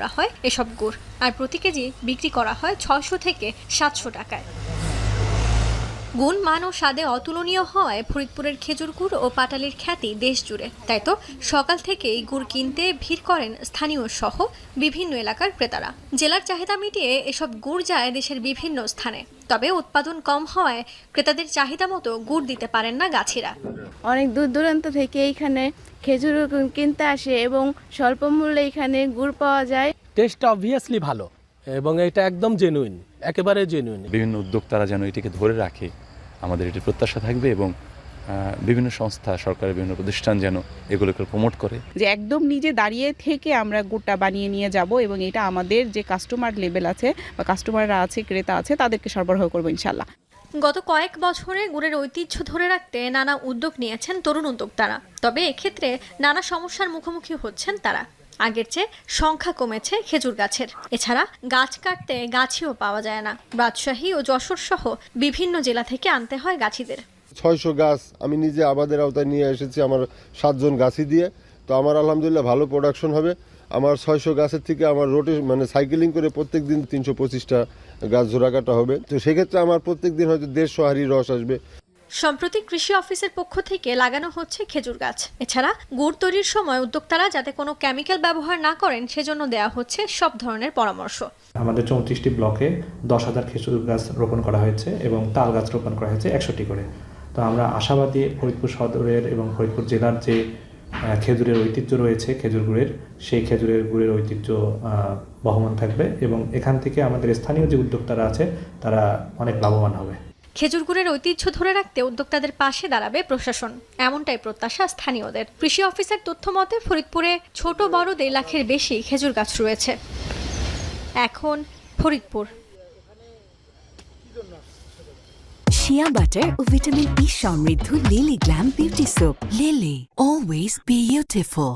করা হয় এসব গুড়, আর প্রতি কেজি বিক্রি করা হয় 600 থেকে 700 টাকায়। গুণ, মান ও স্বাদে অতুলনীয় হওয়ায় ফরিদপুরের খেজুর গুড় ও পাটালির খ্যাতি দেশ জুড়ে। তাই তো সকাল থেকেই গুড় কিনতে ভিড় করেন স্থানীয় সহ বিভিন্ন এলাকার ক্রেতারা। জেলার চাহিদা মিটিয়ে এসব গুড় যায় দেশের বিভিন্ন স্থানে, তবে উৎপাদন কম হওয়ায় ক্রেতাদের চাহিদা মতো গুড় দিতে পারেন না গাছিরা। অনেক দূর দূরান্ত থেকে এইখানে খেজুর কিনতে আসে এবং স্বল্প মূল্যে এখানে গুড় পাওয়া যায়। টেস্ট অবভিয়াসলি ভালো এবং এটা একদম জেনুইন, একেবারে জেনুইন। বিভিন্ন উদ্যোক্তারা যেন এটিকে ধরে রাখে, আমাদের এটি প্রত্যাশা থাকবে এবং বিভিন্ন সংস্থা, সরকারের বিভিন্ন প্রতিষ্ঠান যেন এগুলোকে প্রমোট করে। যে একদম নিজে দাঁড়িয়ে থেকে আমরা গুড়টা বানিয়ে নিয়ে যাব এবং এটা আমাদের যে কাস্টমার লেভেল আছে বা কাস্টমাররা আছে, ক্রেতা আছে, তাদেরকে সরবরাহ করবো ইনশাল্লাহ। গত কয়েক বছরে গুড়ের ঐতিহ্য ধরে রাখতে নানা উদ্যোগ নিয়েছেন তরুণ উদ্যোক্তারা, তবে এক্ষেত্রে নানা সমস্যার মুখোমুখি হচ্ছেন তারা। আগের চেয়ে সংখ্যা কমেছে খেজুর গাছের, এছাড়া গাছ কাটতে গাছিও পাওয়া যায় না। রাজশাহী ও যশোর সহ বিভিন্ন জেলা থেকে আনতে হয় গাছিদের। 600 গাছ আমি নিজে আবাদের আওতায় নিয়ে এসেছি আমার 7 জন গাছি দিয়ে। তো আমার আলহামদুলিল্লাহ ভালো প্রোডাকশন হবে। আমার 600 গাছের থেকে আমার সাইকেলিং করে প্রত্যেক দিন 325টা গাছ ঝোড়া কাটা হবে। তো সেক্ষেত্রে আমার প্রত্যেক দিন হয়তো 150 হাঁড়ি রস আসবে। সম্প্রতি কৃষি অফিসের পক্ষ থেকে লাগানো হচ্ছে খেজুর গাছ। এছাড়া গুড় তৈরির সময় উদ্যোক্তারা যাতে কোনো কেমিক্যাল ব্যবহার না করেন সেজন্য দেওয়া হচ্ছে সব ধরনের পরামর্শ। আমাদের 34টি ব্লকে 10,000 খেজুর গাছ রোপণ করা হয়েছে এবং তাল গাছ রোপণ করা হয়েছে 100টি করে। তো আমরা আশাবাদী ফরিদপুর সদরের এবং ফরিদপুর জেলার যে খেজুরের ঐতিহ্য রয়েছে, খেজুর গুড়ের, সেই খেজুরের গুড়ের ঐতিহ্য বহমান থাকবে এবং এখান থেকে আমাদের স্থানীয় যে উদ্যোক্তারা আছে তারা অনেক লাভবান হবে। খেজুর গুড়ের ঐতিহ্য ধরে রাখতে উদ্যোক্তাদের পাশে দাঁড়াবে প্রশাসন, এমনটাই প্রত্যাশা স্থানীয়দের। কৃষি অফিসের তথ্য মতে ফরিদপুরে ছোট বড় 1.5 লাখের বেশি খেজুর গাছ রয়েছে। এখন ফরিদপুর। শিয়া বাটার ও ভিটামিন ই সমৃদ্ধ lily glam beauty soap. Lily, always beautiful.